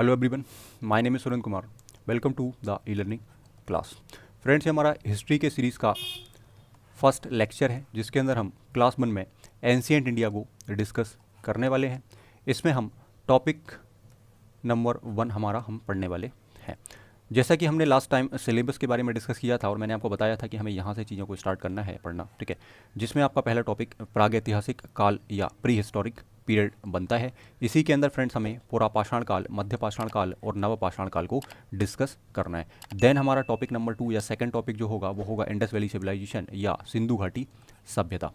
Hello everyone, my name is Surendra Kumar. Welcome to the e learning class. Friends, ये हमारा history के series का first lecture है, जिसके अंदर हम क्लास 1 में एंशिएंट इंडिया को डिस्कस करने वाले हैं। इसमें हम टॉपिक नंबर 1 हमारा हम पढ़ने वाले हैं। जैसा कि हमने लास्ट टाइम सिलेबस के बारे में डिस्कस किया था और मैंने आपको बताया था कि हमें यहाँ से चीज़ों को स्टार्ट करना है पढ़ना, ठीक है, जिसमें आपका पहला टॉपिक प्रागैतिहासिक काल या प्री हिस्टोरिक पीरियड बनता है। इसी के अंदर फ्रेंड्स हमें पूरा पाषाण काल, मध्य पाषाण काल और नव पाषाण काल को डिस्कस करना है। देन हमारा टॉपिक नंबर 2 या सेकंड टॉपिक जो होगा वो होगा इंडस वैली सिविलाइजेशन या सिंधु घाटी सभ्यता।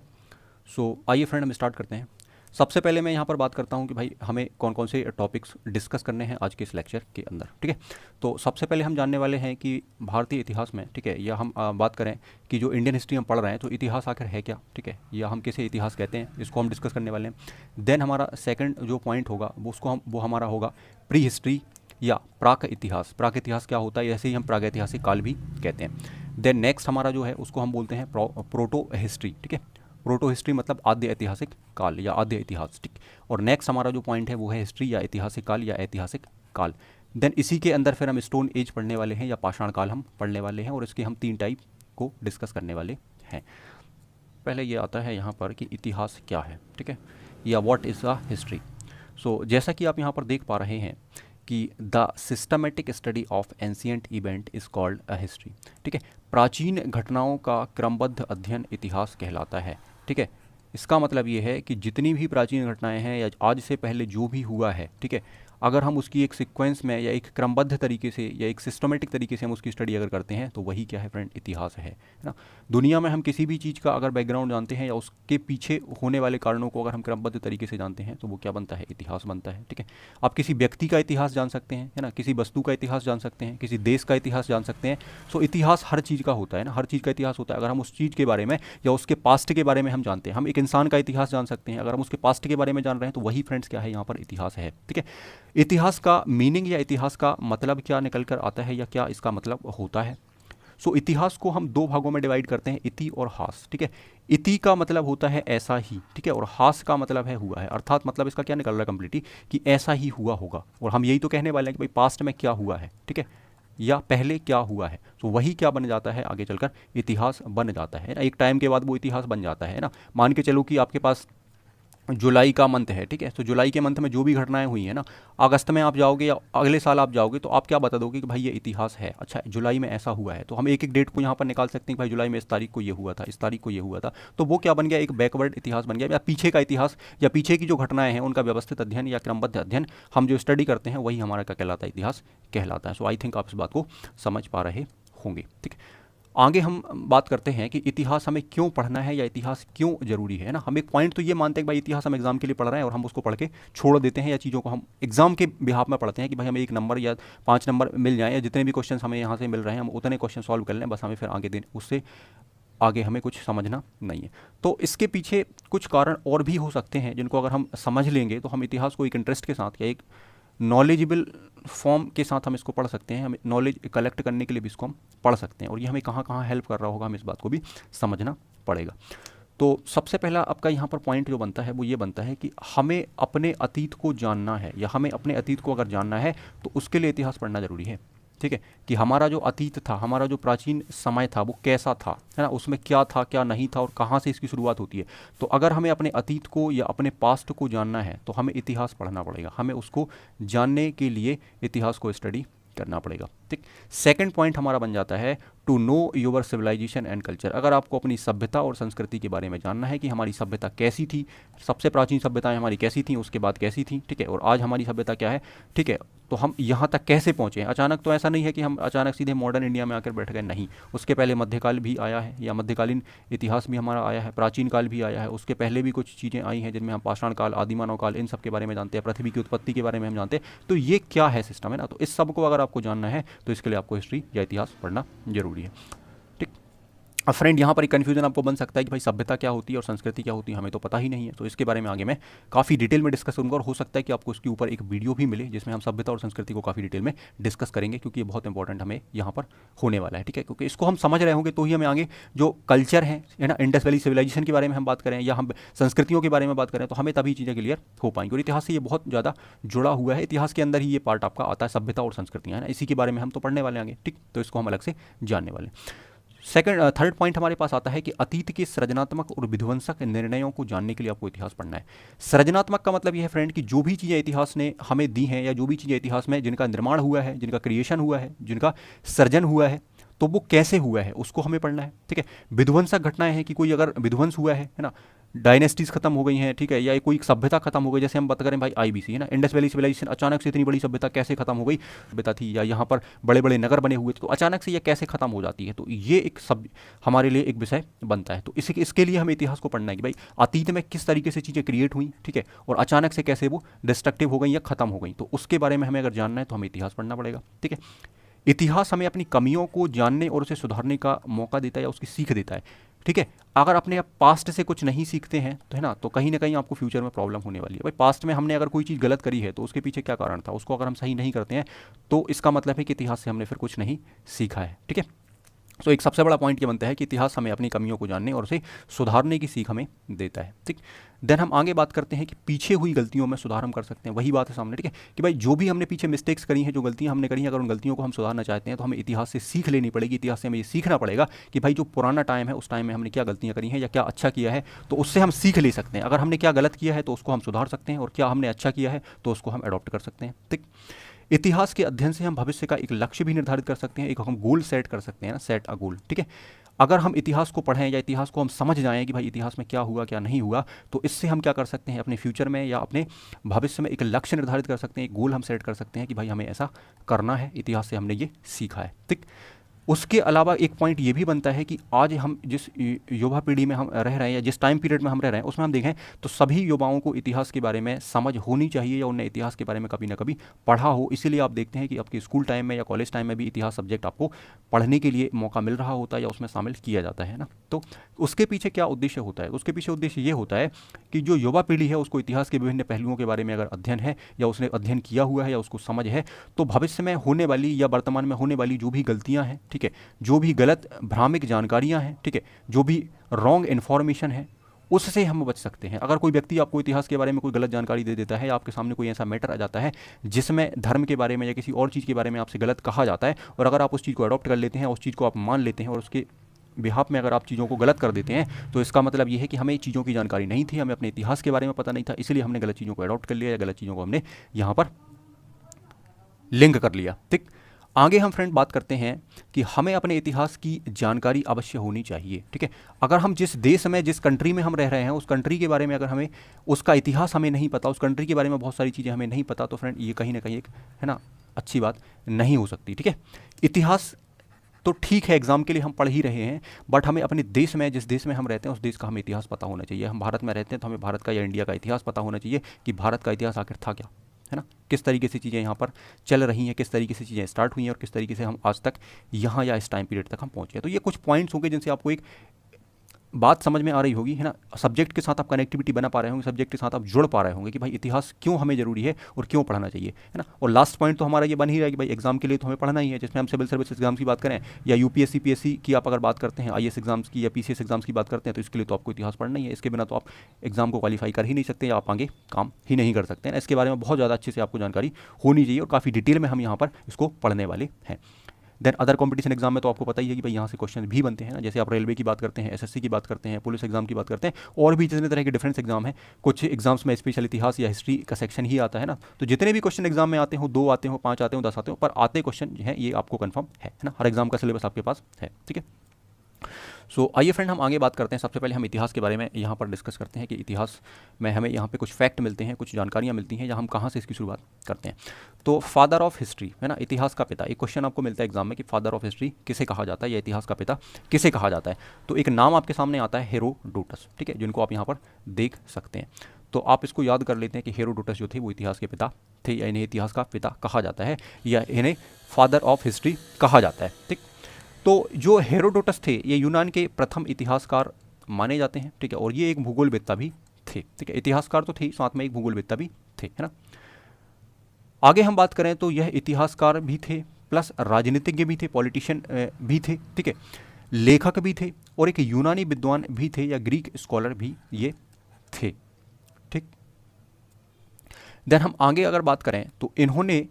सो आइए फ्रेंड, हम स्टार्ट करते हैं। सबसे पहले मैं यहाँ पर बात करता हूँ कि भाई हमें कौन कौन से टॉपिक्स डिस्कस करने हैं आज के इस लेक्चर के अंदर, ठीक है। तो सबसे पहले हम जानने वाले हैं कि भारतीय इतिहास में, ठीक है, या हम बात करें कि जो इंडियन हिस्ट्री हम पढ़ रहे हैं तो इतिहास आखिर है क्या, ठीक है, या हम किसे इतिहास कहते हैं, इसको हम डिस्कस करने वाले हैं। देन हमारा सेकंड जो पॉइंट होगा वो हमारा होगा प्री हिस्ट्री या प्राक इतिहास। प्राक इतिहास क्या होता है, ऐसे ही हम प्रागैतिहासिक काल भी कहते हैं। देन नेक्स्ट हमारा जो है उसको हम बोलते हैं प्रोटो हिस्ट्री, ठीक है। प्रोटो हिस्ट्री मतलब आद्य ऐतिहासिक काल या आद्य इतिहास, ठीक। और नेक्स्ट हमारा जो पॉइंट है वो है हिस्ट्री या ऐतिहासिक काल या ऐतिहासिक काल। देन इसी के अंदर फिर हम स्टोन एज पढ़ने वाले हैं या पाषाण काल हम पढ़ने वाले हैं और इसके हम 3 टाइप को डिस्कस करने वाले हैं। पहले ये आता है यहाँ पर कि इतिहास क्या है, ठीक है, या व्हाट इज़ अ हिस्ट्री। सो जैसा कि आप यहाँ पर देख पा रहे हैं कि the systematic study of ancient event is called a history, ठीक है। प्राचीन घटनाओं का क्रमबद्ध अध्ययन इतिहास कहलाता है, ठीक है। इसका मतलब ये है कि जितनी भी प्राचीन घटनाएं हैं या आज से पहले जो भी हुआ है, ठीक है, अगर हम उसकी एक सीक्वेंस में या एक क्रमबद्ध तरीके से या एक सिस्टमेटिक तरीके से हम उसकी स्टडी अगर करते हैं तो वही क्या है फ्रेंड, इतिहास है ना। दुनिया में हम किसी भी चीज़ का अगर बैकग्राउंड जानते हैं या उसके पीछे होने वाले कारणों को अगर हम क्रमबद्ध तरीके से जानते हैं तो वो क्या बनता है, इतिहास बनता है, ठीक है। आप किसी व्यक्ति का इतिहास जान सकते हैं, है ना, किसी वस्तु का इतिहास जान सकते हैं, किसी देश का इतिहास जान सकते हैं। सो इतिहास हर चीज़ का होता है ना, हर चीज़ का इतिहास होता है अगर हम उस चीज़ के बारे में या उसके पास्ट के बारे में हम जानते हैं। हम एक इंसान का इतिहास जान सकते हैं अगर हम उसके पास्ट के बारे में जान रहे हैं, तो वही फ्रेंड्स क्या है यहाँ पर इतिहास है, ठीक है। इतिहास का मीनिंग या इतिहास का मतलब क्या निकल कर आता है या क्या इसका मतलब होता है। सो इतिहास को हम 2 भागों में डिवाइड करते हैं, इति और हास, ठीक है। इति का मतलब होता है ऐसा ही, ठीक है, और हास का मतलब है हुआ है, अर्थात मतलब इसका क्या निकल रहा है कंप्लीटली कि ऐसा ही हुआ होगा। और हम यही तो कहने वाले हैं कि भाई पास्ट में क्या हुआ है, ठीक है, या पहले क्या हुआ है, तो वही क्या बन जाता है आगे चलकर इतिहास बन जाता है ना। एक टाइम के बाद वो इतिहास बन जाता है ना। मान के चलो कि आपके पास जुलाई का मंथ है, ठीक है, तो जुलाई के मंथ में जो भी घटनाएं हुई हैं ना, अगस्त में आप जाओगे या अगले साल आप जाओगे तो आप क्या बता दोगे कि भाई ये इतिहास है। अच्छा, जुलाई में ऐसा हुआ है, तो हम एक एक डेट को यहाँ पर निकाल सकते हैं कि भाई जुलाई में इस तारीख को ये हुआ था, इस तारीख को ये हुआ था, तो वो क्या बन गया, एक बैकवर्ड इतिहास बन गया, या पीछे का इतिहास या पीछे की जो घटनाएं हैं उनका व्यवस्थित अध्ययन या क्रमबद्ध अध्ययन हम जो स्टडी करते हैं वही हमारा क्या कहलाता है, इतिहास कहलाता है। सो आई थिंक आप इस बात को समझ पा रहे होंगे, ठीक है। आगे हम बात करते हैं कि इतिहास हमें क्यों पढ़ना है या इतिहास क्यों जरूरी है ना। हम एक पॉइंट तो ये मानते हैं कि भाई इतिहास हम एग्जाम के लिए पढ़ रहे हैं और हम उसको पढ़ के छोड़ देते हैं या चीज़ों को हम एग्जाम के बिहाफ में पढ़ते हैं कि भाई हमें 1 नंबर या 5 नंबर मिल जाए या जितने भी क्वेश्चन हमें यहाँ से मिल रहे हैं हम उतने क्वेश्चन सॉल्व कर लें, बस हमें फिर आगे दिन उससे आगे हमें कुछ समझना नहीं है। तो इसके पीछे कुछ कारण और भी हो सकते हैं जिनको अगर हम समझ लेंगे तो हम इतिहास को एक इंटरेस्ट के साथ या एक नॉलेजेबल फॉर्म के साथ हम इसको पढ़ सकते हैं। हमें नॉलेज कलेक्ट करने के लिए भी इसको हम पढ़ सकते हैं और ये हमें कहाँ कहाँ हेल्प कर रहा होगा, हमें इस बात को भी समझना पड़ेगा। तो सबसे पहला आपका यहाँ पर पॉइंट जो बनता है वो ये बनता है कि हमें अपने अतीत को जानना है या हमें अपने अतीत को अगर जानना है तो उसके लिए इतिहास पढ़ना ज़रूरी है, ठीक है, कि हमारा जो अतीत था, हमारा जो प्राचीन समय था वो कैसा था, है ना, उसमें क्या था क्या नहीं था और कहाँ से इसकी शुरुआत होती है। तो अगर हमें अपने अतीत को या अपने पास्ट को जानना है तो हमें इतिहास पढ़ना पड़ेगा, हमें उसको जानने के लिए इतिहास को स्टडी करना पड़ेगा, ठीक। सेकंड पॉइंट हमारा बन जाता है to know your civilisation and culture. अगर आपको अपनी सभ्यता और संस्कृति के बारे में जानना है कि हमारी सभ्यता कैसी थी, सबसे प्राचीन सभ्यताएं हमारी कैसी थी, उसके बाद कैसी थी, ठीक है, और आज हमारी सभ्यता क्या है, ठीक है, तो हम यहाँ तक कैसे पहुँचे। अचानक तो ऐसा नहीं है कि हम अचानक सीधे मॉडर्न इंडिया में आकर बैठ गए, नहीं, उसके पहले मध्यकाल भी आया है या मध्यकालीन इतिहास भी हमारा आया है, प्राचीन काल भी आया है, उसके पहले भी कुछ चीज़ें आई हैं जिनमें हम पाषाण काल, आदिमानव काल, इन सब के बारे में जानते हैं, पृथ्वी की उत्पत्ति के बारे में हम जानते हैं। तो ये क्या है सिस्टम, है ना। तो इस सब को अगर आपको जानना है तो इसके लिए आपको हिस्ट्री या इतिहास पढ़ना जरूरी है, ठीक। अब फ्रेंड यहाँ पर एक कन्फ्यूजन आपको बन सकता है कि भाई सभ्यता क्या होती है और संस्कृति क्या होती है, हमें तो पता ही नहीं है। तो इसके बारे में आगे मैं काफ़ी डिटेल में डिस्कस करूँगा और हो सकता है कि आपको इसके ऊपर एक वीडियो भी मिले जिसमें हम सभ्यता और संस्कृति को काफ़ी डिटेल में डिस्कस करेंगे, क्योंकि ये बहुत इंपॉर्टेंट हमें यहाँ पर होने वाला है, ठीक है। क्योंकि इसको हम समझ रहे होंगे तो ही हमें आगे जो कल्चर है ना, इंडस वैली सिविलाइजेशन के बारे में हम बात करें या हम संस्कृतियों के बारे में बात करें, तो हमें तभी चीज़ें क्लियर हो पाएंगी। और इतिहास से ये बहुत ज़्यादा जुड़ा हुआ है, इतिहास के अंदर ही ये पार्ट आपका आता है, सभ्यता और संस्कृतियाँ, है ना, इसी के बारे में हम तो पढ़ने वाले आगे, ठीक। तो इसको हम अलग से जानने वाले। थर्ड पॉइंट हमारे पास आता है कि अतीत के सृजनात्मक और विध्वंसक निर्णयों को जानने के लिए आपको इतिहास पढ़ना है। सृजनात्मक का मतलब यह है फ्रेंड कि जो भी चीज़ें इतिहास ने हमें दी हैं या जो भी चीज़ें इतिहास में जिनका निर्माण हुआ है, जिनका क्रिएशन हुआ है, जिनका सृजन हुआ है, तो वो कैसे हुआ है उसको हमें पढ़ना है, ठीक है। विध्वंसक घटनाएं हैं कि कोई अगर विध्वंस हुआ है ना, डायनेस्टीज खत्म हो गई हैं, ठीक है, या कोई सभ्यता खत्म हो गई, जैसे हम बात करें भाई आईबीसी, है ना, इंडस वैली सिविलाइजेशन, अचानक से इतनी बड़ी सभ्यता कैसे खत्म हो गई, सभ्यता थी या यहाँ पर बड़े बड़े नगर बने हुए थे, तो अचानक से ये कैसे खत्म हो जाती है, तो ये एक सब हमारे लिए एक विषय बनता है। तो इसके लिए हमें इतिहास को पढ़ना है कि भाई अतीत में किस तरीके से चीज़ें क्रिएट हुई, ठीक है, और अचानक से कैसे वो डिस्ट्रक्टिव हो गई या खत्म हो गई, तो उसके बारे में हमें अगर जानना है तो हमें इतिहास पढ़ना पड़ेगा, ठीक है। इतिहास हमें अपनी कमियों को जानने और उसे सुधारने का मौका देता है या उसकी सीख देता है, ठीक है। अगर अपने आप पास्ट से कुछ नहीं सीखते हैं तो है ना, तो कहीं ना कहीं आपको फ्यूचर में प्रॉब्लम होने वाली है। भाई पास्ट में हमने अगर कोई चीज़ गलत करी है तो उसके पीछे क्या कारण था, उसको अगर हम सही नहीं करते हैं तो इसका मतलब है कि इतिहास से हमने फिर कुछ नहीं सीखा है, ठीक है। तो एक सबसे बड़ा पॉइंट ये बनता है कि इतिहास हमें अपनी कमियों को जानने और उसे सुधारने की सीख हमें देता है, ठीक। देन हम आगे बात करते हैं कि पीछे हुई गलतियों में सुधार हम कर सकते हैं, वही बात है सामने, ठीक है, कि भाई जो भी हमने पीछे मिस्टेक्स करी हैं, जो गलतियां हमने करी हैं, अगर उन गलतियों को हम सुधारना चाहते हैं तो हमें इतिहास से सीख लेनी पड़ेगी। इतिहास से हमें ये सीखना पड़ेगा कि भाई जो पुराना टाइम है उस टाइम में हमने क्या गलतियां करी हैं या क्या अच्छा किया है, तो उससे हम सीख ले सकते हैं। अगर हमने क्या गलत किया है तो उसको हम सुधार सकते हैं, और क्या हमने अच्छा किया है तो उसको हम अडॉप्ट कर सकते हैं, ठीक। इतिहास के अध्ययन से हम भविष्य का एक लक्ष्य भी निर्धारित कर सकते हैं, एक हम गोल सेट कर सकते हैं ना, सेट अ गोल, ठीक है। अगर हम इतिहास को पढ़ें या इतिहास को हम समझ जाएं कि भाई इतिहास में क्या हुआ क्या नहीं हुआ, तो इससे हम क्या कर सकते हैं, अपने फ्यूचर में या अपने भविष्य में एक लक्ष्य निर्धारित कर सकते हैं, एक गोल हम सेट कर सकते हैं कि भाई हमें ऐसा करना है, इतिहास से हमने ये सीखा है, ठीक। उसके अलावा एक पॉइंट ये भी बनता है कि आज हम जिस युवा पीढ़ी में हम रह रहे हैं या जिस टाइम पीरियड में हम रह रहे हैं उसमें हम देखें तो सभी युवाओं को इतिहास के बारे में समझ होनी चाहिए या उन्हें इतिहास के बारे में कभी ना कभी पढ़ा हो। इसीलिए आप देखते हैं कि आपके स्कूल टाइम में या कॉलेज टाइम में भी इतिहास सब्जेक्ट आपको पढ़ने के लिए मौका मिल रहा होता है या उसमें शामिल किया जाता है ना। तो उसके पीछे क्या उद्देश्य होता है, उसके पीछे उद्देश्य ये होता है कि जो युवा पीढ़ी है उसको इतिहास के विभिन्न पहलुओं के बारे में अगर अध्ययन है या उसने अध्ययन किया हुआ है या उसको समझ है, तो भविष्य में होने वाली या वर्तमान में होने वाली जो भी गलतियां हैं, ठीक है, जो भी गलत भ्रामिक जानकारियां हैं, ठीक है, जो भी रॉन्ग इन्फॉर्मेशन है, उससे हम बच सकते हैं। अगर कोई व्यक्ति आपको इतिहास के बारे में कोई गलत जानकारी दे देता है, आपके सामने कोई ऐसा मैटर आ जाता है जिसमें धर्म के बारे में या किसी और चीज़ के बारे में आपसे गलत कहा जाता है, और अगर आप उस चीज़ को अडॉप्ट कर लेते हैं, उस चीज़ को आप मान लेते हैं और उसके बिहाफ में अगर आप चीज़ों को गलत कर देते हैं, तो इसका मतलब ये है कि हमें चीज़ों की जानकारी नहीं थी, हमें अपने इतिहास के बारे में पता नहीं था, इसलिए हमने गलत चीज़ों को अडॉप्ट कर लिया या गलत चीज़ों को हमने यहाँ पर लिंक कर लिया, ठीक। आगे हम फ्रेंड बात करते हैं कि हमें अपने इतिहास की जानकारी अवश्य होनी चाहिए, ठीक है। अगर हम जिस देश में, जिस कंट्री में हम रह रहे हैं, उस कंट्री के बारे में अगर हमें उसका इतिहास हमें नहीं पता, उस कंट्री के बारे में बहुत सारी चीज़ें हमें नहीं पता, तो फ्रेंड ये कहीं ना कहीं एक है ना अच्छी बात नहीं हो सकती, ठीक है। इतिहास तो ठीक है एग्जाम के लिए हम पढ़ ही रहे हैं, बट हमें अपने देश में, जिस देश में हम रहते हैं उस देश का हमें इतिहास पता होना चाहिए। हम भारत में रहते हैं तो हमें भारत का या इंडिया का इतिहास पता होना चाहिए कि भारत का इतिहास आखिर था क्या, है ना, किस तरीके से चीज़ें यहाँ पर चल रही हैं, किस तरीके से चीज़ें स्टार्ट हुई हैं और किस तरीके से हम आज तक यहाँ या इस टाइम पीरियड तक हम पहुँचे। तो ये कुछ पॉइंट्स होंगे जिनसे आपको एक बात समझ में आ रही होगी, है ना, सब्जेक्ट के साथ आप कनेक्टिविटी बना पा रहे होंगे, सब्जेक्ट के साथ आप जुड़ पा रहे होंगे कि भाई इतिहास क्यों हमें जरूरी है और क्यों पढ़ना चाहिए, है ना। और लास्ट पॉइंट तो हमारा ये बन ही रहा है कि भाई एग्जाम के लिए तो हमें पढ़ना ही है, जिसमें हम सिविल सर्विस एग्जाम्स की बात करें या यूपीएससी पीएससी की आप अगर बात करते हैं, आईएएस एग्जाम्स की या पीसीएस एग्जाम्स की बात करते हैं, तो इसके लिए तो आपको इतिहास पढ़ना ही है। इसके बिना तो आप एग्जाम को क्वालिफाई कर ही नहीं सकते या आप आगे काम ही नहीं कर सकते हैं। इसके बारे में बहुत ज़्यादा अच्छे से आपको जानकारी होनी चाहिए और काफ़ी डिटेल में हम यहाँ पर इसको पढ़ने वाले हैं। देन अदर कंपटीशन एग्जाम में तो आपको पता ही है कि भाई यहाँ से क्वेश्चन भी बनते हैं ना, जैसे आप रेलवे की बात करते हैं, एसएससी की बात करते हैं, पुलिस एग्जाम की बात करते हैं, और भी जितने तरह के डिफरेंस एग्जाम है। कुछ एग्जाम्स में स्पेशल इतिहास या हिस्ट्री का सेक्शन ही आता है ना, तो जितने भी क्वेश्चन एग्जाम में आते हो, 2 आते हो, 5 आते हो, 10 आते हो, पर आते क्वेश्चन हैं ये आपको कन्फर्म है ना, हर एग्जाम का सिलेबस आपके पास है, ठीक है। सो आइए फ्रेंड हम आगे बात करते हैं। सबसे पहले हम इतिहास के बारे में यहाँ पर डिस्कस करते हैं कि इतिहास में हमें यहाँ पे कुछ फैक्ट मिलते हैं, कुछ जानकारियाँ मिलती हैं, या हम कहाँ से इसकी शुरुआत करते हैं। तो फादर ऑफ हिस्ट्री, है ना, इतिहास का पिता, एक क्वेश्चन आपको मिलता है एग्जाम में कि फादर ऑफ हिस्ट्री किसे कहा जाता है या इतिहास का पिता किसे कहा जाता है। तो एक नाम आपके सामने आता है हेरोडोटस, ठीक है, जिनको आप यहाँ पर देख सकते हैं। तो आप इसको याद कर लेते हैं कि हेरोडोटस जो थे वो इतिहास के पिता थे, या इन्हें इतिहास का पिता कहा जाता है या इन्हें फादर ऑफ हिस्ट्री कहा जाता है, ठीक। तो जो हेरोडोटस थे ये यूनान के प्रथम इतिहासकार माने जाते हैं, ठीक है, और ये एक भूगोलवेत्ता भी थे, ठीक है, इतिहासकार तो थे साथ में एक भूगोलवेत्ता भी थे, है ना। आगे हम बात करें तो यह इतिहासकार भी थे प्लस राजनीतिज्ञ भी थे, पॉलिटिशियन भी थे, ठीक है, लेखक भी थे और एक यूनानी विद्वान भी थे या ग्रीक स्कॉलर भी ये थे, ठीक। देन हम आगे अगर बात करें तो इन्होंने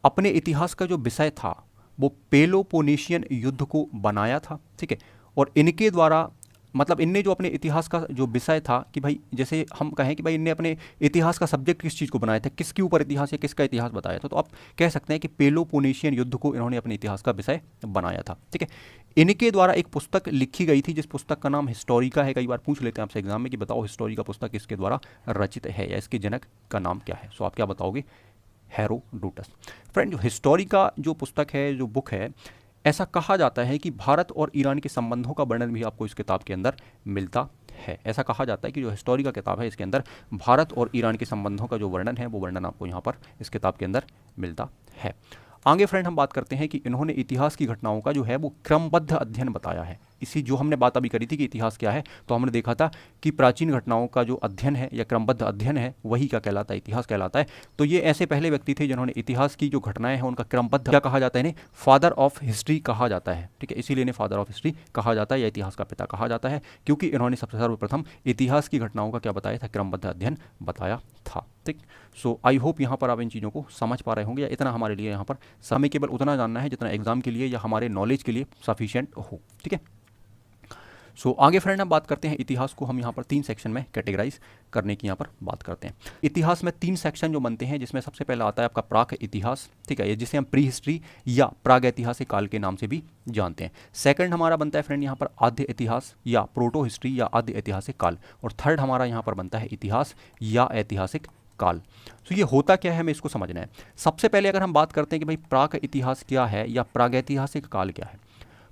अपने इतिहास का जो विषय था वो पेलोपोनेशियन युद्ध को बनाया था, ठीक है, और इनके द्वारा मतलब इनने जो अपने इतिहास का जो विषय था कि भाई जैसे हम कहें कि भाई इनने अपने इतिहास का सब्जेक्ट किस चीज़ को बनाया था, किसके ऊपर इतिहास या किसका इतिहास बताया था, तो आप कह सकते हैं कि पेलोपोनेशियन युद्ध को इन्होंने अपने इतिहास का विषय बनाया था, ठीक है। इनके द्वारा एक पुस्तक लिखी गई थी जिस पुस्तक का नाम हिस्टोरिका है। कई बार पूछ लेते हैं आपसे एग्जाम में कि बताओ हिस्टोरिका पुस्तक किसके द्वारा रचित है या इसके जनक का नाम क्या है, सो आप क्या बताओगे, हेरोडोटस। फ्रेंड जो हिस्टोरिका जो पुस्तक है, जो बुक है, ऐसा कहा जाता है कि भारत और ईरान के संबंधों का वर्णन भी आपको इस किताब के अंदर मिलता है। ऐसा कहा जाता है कि जो हिस्टोरिका किताब है इसके अंदर भारत और ईरान के संबंधों का जो वर्णन है वो वर्णन आपको यहाँ पर इस किताब के अंदर मिलता है। आगे फ्रेंड हम बात करते हैं कि इन्होंने इतिहास की घटनाओं का जो है वो क्रमबद्ध अध्ययन बताया है। इसी जो हमने बात अभी करी थी कि इतिहास क्या है, तो हमने देखा था कि प्राचीन घटनाओं का जो अध्ययन है या क्रमबद्ध अध्ययन है वही क्या कहलाता है, इतिहास कहलाता है। तो ये ऐसे पहले व्यक्ति थे जिन्होंने इतिहास की जो घटनाएं हैं उनका क्रमबद्ध, क्या कहा जाता है इन्हें, फादर ऑफ हिस्ट्री कहा जाता है, ठीक है, इसीलिए इन्हें फादर ऑफ हिस्ट्री कहा जाता है या इतिहास का पिता कहा जाता है, क्योंकि इन्होंने सबसे सर्वप्रथम इतिहास की घटनाओं का क्या बताया था, क्रमबद्ध अध्ययन बताया था, ठीक। सो आई होप यहाँ पर आप इन चीज़ों को समझ पा रहे होंगे, या इतना हमारे लिए यहाँ पर समय केवल उतना जानना है जितना एग्जाम के लिए या हमारे नॉलेज के लिए सफिशिएंट हो, ठीक है। सो आगे फ्रेंड हम बात करते हैं इतिहास को हम यहाँ पर 3 सेक्शन में कैटेगराइज करने की यहाँ पर बात करते हैं। इतिहास में 3 सेक्शन जो बनते हैं, जिसमें सबसे पहला आता है आपका प्राक इतिहास, ठीक है, ये जिसे हम प्री हिस्ट्री या प्रागैतिहासिक काल के नाम से भी जानते हैं। सेकंड हमारा बनता है फ्रेंड यहाँ पर आद्य इतिहास या प्रोटो हिस्ट्री या आद्य ऐतिहासिक काल, और थर्ड हमारा यहाँ पर बनता है इतिहास या ऐतिहासिक काल। तो ये होता क्या है हमें इसको समझना है। सबसे पहले अगर हम बात करते हैं कि भाई प्राक इतिहास क्या है या प्रागैतिहासिक काल क्या है,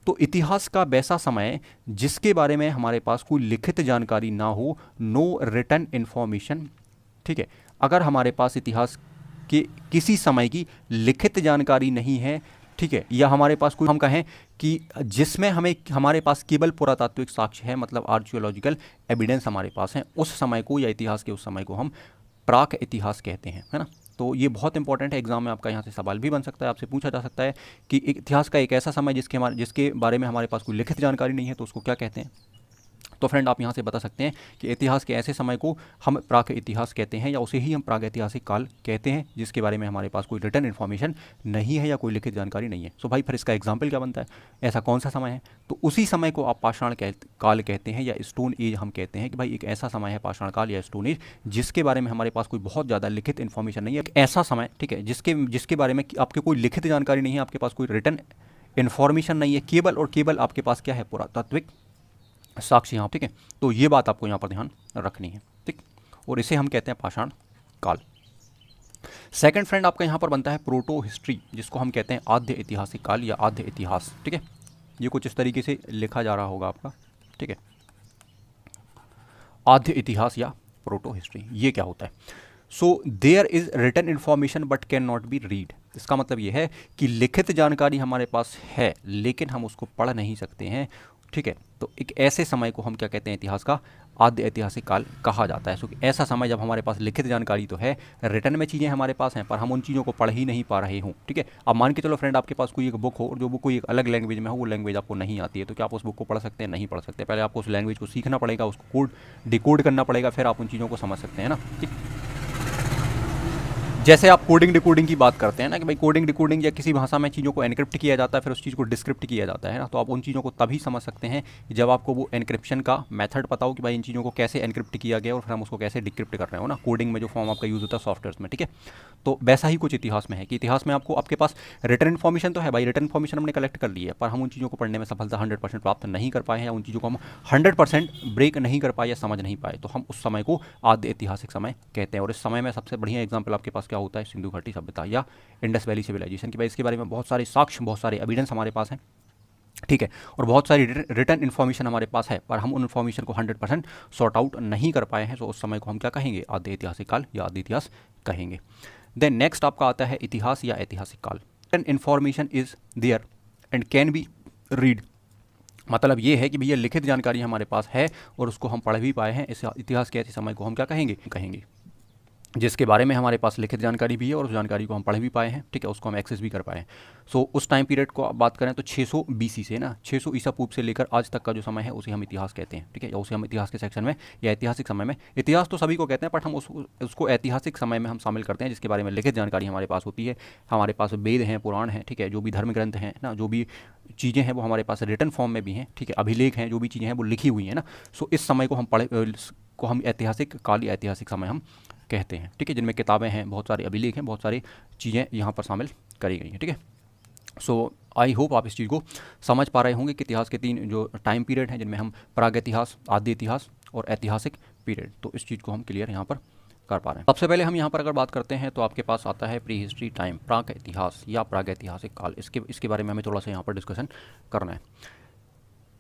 तो इतिहास का वैसा समय जिसके बारे में हमारे पास कोई लिखित जानकारी ना हो, नो रिटन इन्फॉर्मेशन, ठीक है। अगर हमारे पास इतिहास के किसी समय की लिखित जानकारी नहीं है, ठीक है, या हमारे पास कोई हम कहें कि जिसमें हमारे पास केवल पुरातात्विक साक्ष्य है, मतलब आर्कियोलॉजिकल एविडेंस हमारे पास है, उस समय को या इतिहास के उस समय को हम प्राक इतिहास कहते हैं, है ना। तो ये बहुत इंपॉर्टेंट है, एग्जाम में आपका यहाँ से सवाल भी बन सकता है, आपसे पूछा जा सकता है कि इतिहास का एक ऐसा समय जिसके बारे में हमारे पास कोई लिखित जानकारी नहीं है तो उसको क्या कहते हैं। तो फ्रेंड आप यहाँ से बता सकते हैं कि इतिहास के ऐसे समय को हम प्राक इतिहास कहते हैं या उसे ही हम प्रागैतिहासिक काल कहते हैं जिसके बारे में हमारे पास कोई रिटर्न इन्फॉर्मेशन नहीं है या कोई लिखित जानकारी नहीं है। सो भाई फिर इसका एग्जाम्पल क्या बनता है, ऐसा कौन सा समय है, तो उसी समय को आप पाषाण काल कहते हैं या स्टोन एज हम कहते हैं कि भाई एक ऐसा समय है पाषाण काल या स्टोन एज जिसके बारे में हमारे पास कोई बहुत ज़्यादा लिखित इन्फॉर्मेशन नहीं है। एक ऐसा समय, ठीक है, जिसके बारे में आपके कोई लिखित जानकारी नहीं है, आपके पास कोई रिटर्न इन्फॉर्मेशन नहीं है, केवल और केवल आपके पास क्या है, पुरातात्विक साक्ष्य यहाँ, ठीक है। तो ये बात आपको यहाँ पर ध्यान रखनी है, ठीक, और इसे हम कहते हैं पाषाण काल। सेकंड फ्रेंड आपका यहाँ पर बनता है प्रोटो हिस्ट्री, जिसको हम कहते हैं आद्य ऐतिहासिक काल या आद्य इतिहास, ठीक है। ये कुछ इस तरीके से लिखा जा रहा होगा आपका, ठीक है, आद्य इतिहास या प्रोटो हिस्ट्री। ये क्या होता है, so there is written information but can not be read. इसका मतलब ये है कि लिखित जानकारी हमारे पास है लेकिन हम उसको पढ़ नहीं सकते हैं, ठीक है। तो एक ऐसे समय को हम क्या कहते हैं, इतिहास का आद्य ऐतिहासिक काल कहा जाता है। क्योंकि ऐसा समय जब हमारे पास लिखित जानकारी तो है, रिटर्न में चीज़ें हमारे पास हैं पर हम उन चीज़ों को पढ़ ही नहीं पा रहे हों, ठीक है। अब मान के चलो फ्रेंड आपके पास कोई एक बुक हो और जो बुक कोई एक अलग लैंग्वेज में हो, वो लैंग्वेज आपको नहीं आती है, तो क्या आप उस बुक को पढ़ सकते हैं, नहीं पढ़ सकते। पहले आपको उस लैंग्वेज को सीखना पड़ेगा, उसको कोड डिकोड करना पड़ेगा, फिर आप उन चीज़ों को समझ सकते हैं ना, ठीक। जैसे आप कोडिंग डिकोडिंग की बात करते हैं ना कि भाई कोडिंग डिकोडिंग या किसी भाषा में चीज़ों को एनक्रिप्ट किया जाता है, फिर उस चीज़ को डिस्क्रिप्ट किया जाता है ना, तो आप उन चीज़ों को तभी समझ सकते हैं जब आपको वो एनक्रिप्शन का मेथड पता हो कि भाई इन चीज़ों को कैसे एनक्रिप्ट किया गया और फिर हम उसको कैसे डिक्रिप्ट कर रहे हो ना, कोडिंग में जो फॉर्म आपका यूज़ होता है सॉफ्टवेयर में, ठीक है। तो वैसा ही कुछ इतिहास में है कि इतिहास में आपको आपके पास रिटर्न इन्फॉर्मेशन तो है, भाई रिटर्न इन्फॉर्मेशन हमने कलेक्ट कर ली है, पर हम उन चीज़ों को पढ़ने में सफलता 100% प्राप्त नहीं कर पाए हैं या उन चीज़ों को हम 100% ब्रेक नहीं कर पाए या समझ नहीं पाए, तो हम उस समय को आद्य ऐतिहासिक समय कहते हैं। और इस समय में सबसे बढ़िया एग्जाम्पल आपके पास क्या होता है, सिंधु घाटी सभ्यता या इंडस वैली सिविलाइजेशन की। भाई इसके बारे में बहुत सारे साक्ष्य, बहुत सारे एविडेंस हमारे पास हैं, ठीक है, और बहुत सारी रिटर्न इन्फॉर्मेशन हमारे पास है, पर हम उन इन्फॉर्मेशन को 100% सॉर्ट आउट नहीं कर पाए हैं, तो उस समय को हम क्या कहेंगे, आद्य ऐतिहासिक काल या आद्य इतिहास कहेंगे। देन नेक्स्ट आपका आता है इतिहास या ऐतिहासिक काल। Written information is there and can be read. मतलब ये है कि भैया लिखित जानकारी हमारे पास है और उसको हम पढ़ भी पाए हैं। इस इतिहास के ऐसे समय को हम क्या कहेंगे जिसके बारे में हमारे पास लिखित जानकारी भी है और उस जानकारी को हम पढ़ भी पाए हैं, ठीक है, उसको हम एक्सेस भी कर पाए हैं। सो उस टाइम पीरियड को आप बात करें तो 600 BC से ना 600 ईसा पूर्व से लेकर आज तक का जो समय है उसे हम इतिहास कहते हैं, ठीक है, या उसे हम इतिहास के सेक्शन में या ऐतिहासिक समय में, इतिहास तो सभी को कहते हैं बट हम उसको ऐतिहासिक समय में हम शामिल करते हैं जिसके बारे में लिखित जानकारी हमारे पास होती है। हमारे पास वेद हैं, पुराण हैं, ठीक है, जो भी धर्म ग्रंथ हैं ना, जो भी चीज़ें हैं वो हमारे पास रिटन फॉर्म में भी हैं, ठीक है, अभिलेख हैं, जो भी चीज़ें हैं वो लिखी हुई हैं ना। सो इस समय को हम ऐतिहासिक काल या ऐतिहासिक समय हम कहते हैं, ठीक है, जिनमें किताबें हैं, बहुत सारे अभिलेख हैं, बहुत सारी चीज़ें यहाँ पर शामिल करी गई हैं, ठीक है। सो आई होप आप इस चीज़ को समझ पा रहे होंगे कि इतिहास के 3 जो टाइम पीरियड हैं जिनमें हम प्रागैतिहास, आदि इतिहास और ऐतिहासिक पीरियड, तो इस चीज़ को हम क्लियर यहाँ पर कर पा रहे हैं। सबसे पहले हम यहाँ पर अगर बात करते हैं तो आपके पास आता है प्री हिस्ट्री टाइम, प्राक इतिहास या प्रागैतिहासिक काल। इसके बारे में हमें थोड़ा सा यहाँ पर डिस्कशन करना है।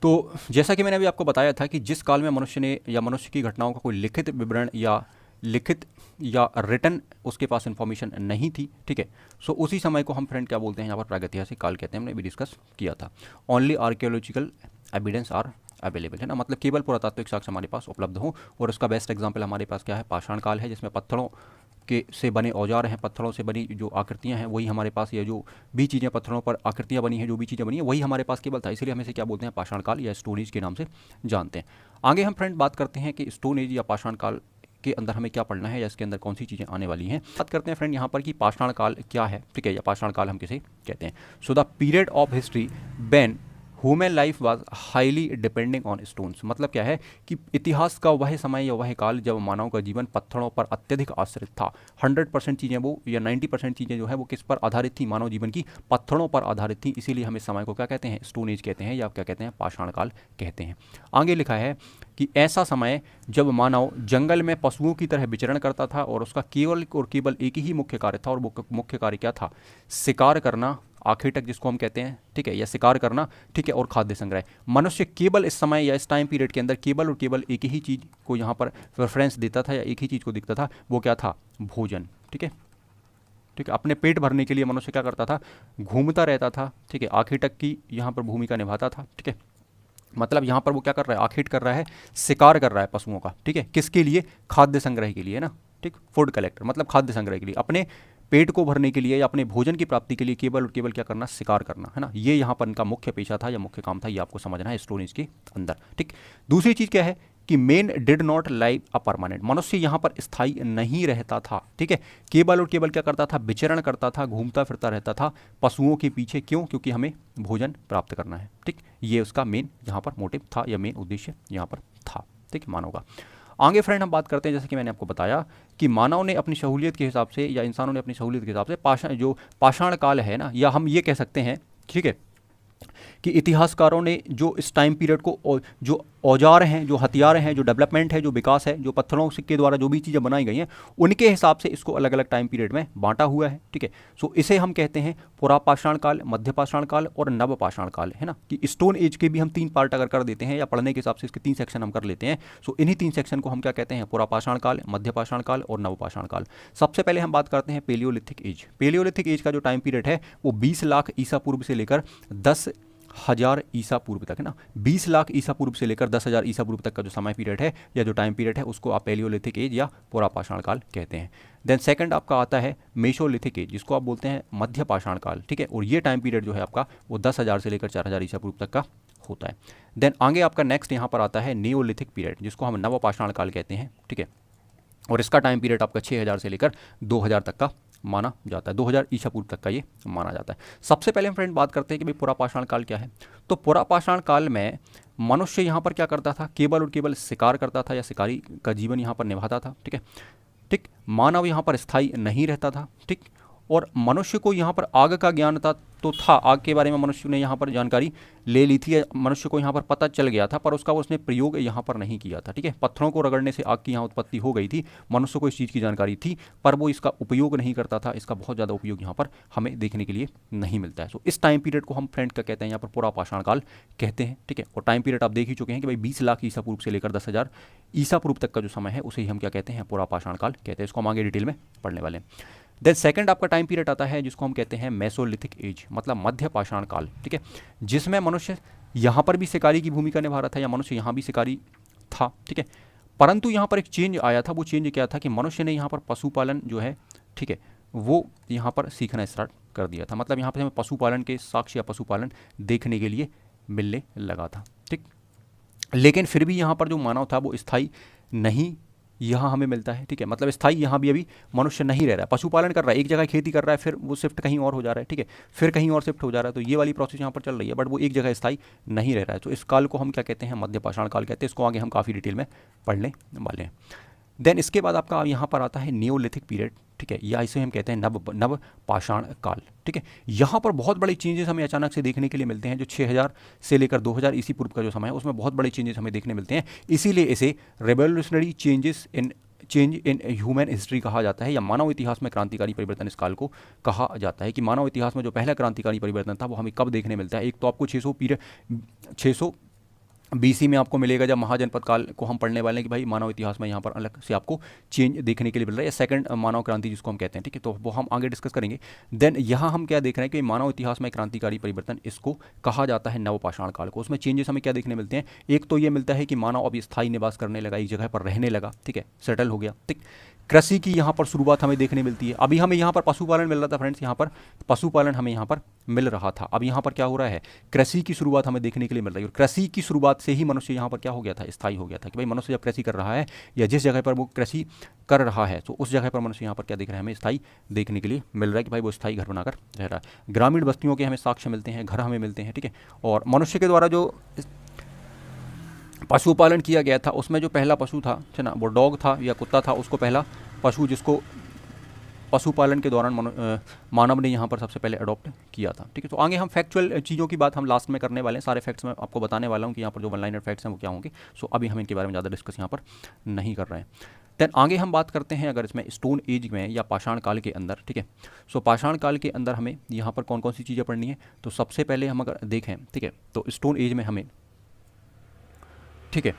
तो जैसा कि मैंने अभी आपको बताया था कि जिस काल में मनुष्य ने या मनुष्य की घटनाओं का कोई लिखित विवरण या रिटन उसके पास इन्फॉर्मेशन नहीं थी, ठीक है, सो उसी समय को हम फ्रेंड क्या बोलते हैं यहाँ पर प्रागैतिहासिक काल कहते हैं। हमने भी डिस्कस किया था। Only archaeological evidence are available, है ना, मतलब केवल पुरातात्विक साक्ष्य हमारे पास उपलब्ध हो। और उसका बेस्ट एग्जाम्पल हमारे पास क्या है, पाषाण काल है, जिसमें पत्थरों के से बने औजार हैं, पत्थरों से बनी जो आकृतियां हैं वही हमारे पास, ये जो भी चीज़ें पत्थरों पर आकृतियां बनी हैं, जो भी चीज़ें बनी हैं वही हमारे पास केवल था, इसलिए हम इसे क्या बोलते हैं, पाषाण काल या स्टोन एज के नाम से जानते हैं। आगे हम फ्रेंड बात करते हैं कि स्टोन एज या पाषाण काल के अंदर हमें क्या पढ़ना है या इसके अंदर कौन सी चीज़ें आने वाली हैं। बात करते हैं फ्रेंड यहाँ पर कि पाषाण काल क्या है, ठीक है, या पाषाण काल हम किसे कहते हैं। So the period of history when human life was highly depending on stones. मतलब क्या है कि इतिहास का वह समय या वह काल जब मानव का जीवन पत्थरों पर अत्यधिक आश्रित था। 100% चीज़ें वो या 90% चीज़ें जो है वो किस पर आधारित थी, मानव जीवन की पत्थरों पर आधारित थी। इसीलिए हम इस समय को क्या कहते हैं, स्टोन एज कहते हैं या क्या कहते हैं, पाषाण काल कहते हैं। आगे लिखा है कि ऐसा समय जब मानव जंगल में पशुओं की तरह विचरण करता था और उसका केवल और केवल एक ही मुख्य कार्य था, और वो मुख्य कार्य क्या था, शिकार करना, आखेटक जिसको हम कहते हैं, ठीक है, या शिकार करना, ठीक है, और खाद्य संग्रह। मनुष्य केवल इस समय या इस टाइम पीरियड के अंदर केवल और केवल एक ही चीज़ को यहाँ पर प्रेफरेंस देता था या एक ही चीज़ को दिखता था, वो क्या था, भोजन, ठीक है, ठीक है। अपने पेट भरने के लिए मनुष्य क्या करता था, घूमता रहता था, ठीक है, आखेटक की यहाँ पर भूमिका निभाता था, ठीक है। मतलब यहाँ पर वो क्या कर रहा है, आखेट कर रहा है, शिकार कर रहा है पशुओं का, ठीक है, किसके लिए, खाद्य संग्रह के लिए ना, ठीक, फूड कलेक्टर, मतलब खाद्य संग्रह के लिए, अपने पेट को भरने के लिए या अपने भोजन की प्राप्ति के लिए केवल और केवल क्या करना, शिकार करना, है ना। ये यहाँ पर इनका मुख्य पेशा था या मुख्य काम था, ये आपको समझना है स्टोन एज के अंदर, ठीक। दूसरी चीज़ क्या है कि main did not live a permanent, मनुष्य यहाँ पर स्थायी नहीं रहता था, ठीक है, केवल और केवल क्या करता था, विचरण करता था, घूमता फिरता रहता था पशुओं के पीछे। क्यों, क्योंकि हमें भोजन प्राप्त करना है, ठीक, ये उसका मेन यहाँ पर मोटिव था या मेन उद्देश्य यहाँ पर था, ठीक, मानव का। आगे फ्रेंड हम बात करते हैं, जैसे कि मैंने आपको बताया कि मानव ने अपनी सहूलियत के हिसाब से या इंसानों ने अपनी सहूलियत के हिसाब से पाषाण काल है ना, या हम ये कह सकते हैं, ठीक है, कि इतिहासकारों ने जो इस टाइम पीरियड को जो औजार हैं, जो हथियार हैं, जो डेवलपमेंट है, जो विकास है, जो पत्थरों के द्वारा जो भी चीज़ें बनाई गई हैं, उनके हिसाब से इसको अलग अलग टाइम पीरियड में बांटा हुआ है, ठीक है। सो इसे हम कहते हैं पुरापाषाण काल, मध्यपाषाण काल और नवपाषाण काल, है ना, कि स्टोन एज के भी हम 3 पार्ट अगर कर देते हैं या पढ़ने के हिसाब से इसके 3 सेक्शन हम कर लेते हैं। सो इन्हीं 3 सेक्शन को हम क्या कहते हैं, पुरापाषाण काल, मध्यपाषाण काल और नवपाषाण काल। सबसे पहले हम बात करते हैं पेलियोलिथिक एज। पेलियोलिथिक एज का जो टाइम पीरियड है वो 20 लाख ईसा पूर्व से लेकर 10,000 ईसा पूर्व तक, है ना, 20 लाख ईसा पूर्व से लेकर 10,000 ईसा पूर्व तक का जो समय पीरियड है या जो टाइम पीरियड है उसको आप पेलियोलिथिक एज या पुरापाषाण काल कहते हैं। देन सेकंड आपका आता है मेसोलिथिक एज, जिसको आप बोलते हैं मध्यपाषाण काल, ठीक है, और ये टाइम पीरियड जो है आपका वो 10,000 से लेकर 4,000 ईसा पूर्व तक का होता है। देन आगे आपका नेक्स्ट यहाँ पर आता है नियोलिथिक पीरियड, जिसको हम नवपाषाण काल कहते हैं, ठीक है, और इसका टाइम पीरियड आपका 6,000 से लेकर 2,000 तक का माना जाता है, 2000 ईसा पूर्व तक का ये माना जाता है। सबसे पहले हम फ्रेंड बात करते हैं कि भाई पुरापाषाण काल क्या है। तो पुरापाषाण काल में मनुष्य यहाँ पर क्या करता था, केवल और केवल शिकार करता था या शिकारी का जीवन यहाँ पर निभाता था, ठीक है, ठीक। मानव यहाँ पर स्थायी नहीं रहता था, ठीक, और मनुष्य को यहाँ पर आग का ज्ञान था, आग के बारे में मनुष्य ने यहाँ पर जानकारी ले ली थी, मनुष्य को यहाँ पर पता चल गया था, पर उसका उसने प्रयोग यहाँ पर नहीं किया था, ठीक है। पत्थरों को रगड़ने से आग की यहाँ उत्पत्ति हो गई थी, मनुष्य को इस चीज़ की जानकारी थी, पर वो इसका उपयोग नहीं करता था। इसका बहुत ज़्यादा उपयोग यहाँ पर हमें देखने के लिए नहीं मिलता है। सो इस टाइम पीरियड को हम फ्रेंड क्या कहते हैं, यहाँ पर पुरापाषाण काल कहते हैं, ठीक है। और टाइम पीरियड आप देख ही चुके हैं कि भाई 20 लाख ईसा पूर्व से लेकर 10,000 ईसा पूर्व तक का जो समय है उसे ही हम क्या कहते हैं, पुरापाषाण काल कहते हैं। इसको हम आगे डिटेल में पढ़ने वाले हैं। देन सेकंड आपका टाइम पीरियड आता है जिसको हम कहते हैं मेसोलिथिक एज, मतलब मध्य पाषाण काल, ठीक है, जिसमें मनुष्य यहाँ पर भी शिकारी की भूमिका निभा रहा था या मनुष्य यहाँ भी शिकारी था, ठीक है, परंतु यहाँ पर एक चेंज आया था। वो चेंज क्या था कि मनुष्य ने यहाँ पर पशुपालन जो है, ठीक है, वो यहाँ पर सीखना स्टार्ट कर दिया था। मतलब यहाँ पर हमें पशुपालन के साक्ष्य या पशुपालन देखने के लिए मिलने लगा था, ठीक। लेकिन फिर भी यहाँ पर जो मानव था वो स्थायी नहीं यहाँ हमें मिलता है, ठीक है, मतलब स्थायी यहाँ भी अभी मनुष्य नहीं रह रहा है, पशुपालन कर रहा है, एक जगह खेती कर रहा है, फिर वो शिफ्ट कहीं और हो जा रहा है, ठीक है, फिर कहीं और शिफ्ट हो जा रहा है, तो ये वाली प्रोसेस यहाँ पर चल रही है, बट वो एक जगह स्थायी नहीं रह रहा है। तो इस काल को हम क्या कहते हैं, मध्य पाषाण काल कहते हैं। इसको आगे हम काफ़ी डिटेल में पढ़ने वाले हैं। देन इसके बाद आपका यहाँ पर आता है नियोलिथिक पीरियड, ठीक है, या इसे हम कहते हैं नव पाषाण काल, ठीक है। यहाँ पर बहुत बड़े चेंजेस हमें अचानक से देखने के लिए मिलते हैं। जो 6000 से लेकर 2000 ईसी पूर्व का जो समय है उसमें बहुत बड़े चेंजेस हमें देखने मिलते हैं, इसीलिए इसे revolutionary change in human history कहा जाता है, या मानव इतिहास में क्रांतिकारी परिवर्तन इस काल को कहा जाता है। कि मानव इतिहास में जो पहला क्रांतिकारी परिवर्तन था वो हमें कब देखने मिलता है। एक तो आपको 600 BC में आपको मिलेगा जब महाजनपद काल को हम पढ़ने वाले हैं कि भाई मानव इतिहास में यहाँ पर अलग से आपको चेंज देखने के लिए मिल रहा है, या सेकंड मानव क्रांति जिसको हम कहते हैं, ठीक है, तो वो हम आगे डिस्कस करेंगे। देन यहाँ हम क्या देख रहे हैं कि मानव इतिहास में क्रांतिकारी परिवर्तन इसको कहा जाता है नवपाषाण काल को। उसमें चेंजेस हमें क्या देखने मिलते हैं, एक तो ये मिलता है कि मानव अब स्थायी निवास करने लगा, एक जगह पर रहने लगा, ठीक है, सेटल हो गया, ठीक। कृषि की यहाँ पर शुरुआत हमें देखने मिलती है। अभी हमें यहाँ पर पशुपालन मिल रहा था फ्रेंड्स, यहाँ पर पशुपालन हमें यहाँ पर मिल रहा था, अब यहाँ पर क्या हो रहा है, कृषि की शुरुआत हमें देखने के लिए मिल रही है। और कृषि की शुरुआत से ही मनुष्य यहाँ पर क्या हो गया था, स्थायी हो गया था। कि भाई मनुष्य जब कृषि कर रहा है या जिस जगह पर वो कृषि कर रहा है तो उस जगह पर मनुष्य यहाँ पर क्या देख रहा है, हमें स्थायी देखने के लिए मिल रहा है कि भाई वो स्थायी घर बनाकर रह रहा है। ग्रामीण बस्तियों के हमें साक्ष्य मिलते हैं, घर हमें मिलते हैं, ठीक है। और मनुष्य के द्वारा जो पशुपालन किया गया था उसमें जो पहला पशु था है ना, वो डॉग था या कुत्ता था, उसको पहला पशु जिसको पशुपालन के दौरान मानव ने यहाँ पर सबसे पहले अडॉप्ट किया था, ठीक है। तो आगे हम फैक्चुअल चीज़ों की बात हम लास्ट में करने वाले हैं। सारे फैक्ट्स मैं आपको बताने वाला हूँ कि यहाँ पर जो वन लाइनर फैक्ट्स हैं वो क्या होंगे। सो अभी हम इनके बारे में ज़्यादा डिस्कस यहाँ पर नहीं कर रहे हैं। देन आगे हम बात करते हैं अगर इसमें स्टोन एज में या पाषाण काल के अंदर, ठीक है। सो पाषाण काल के अंदर हमें यहाँ पर कौन कौन सी चीज़ें पढ़नी है, तो सबसे पहले हम अगर देखें, ठीक है, तो स्टोन एज में हमें, ठीक है,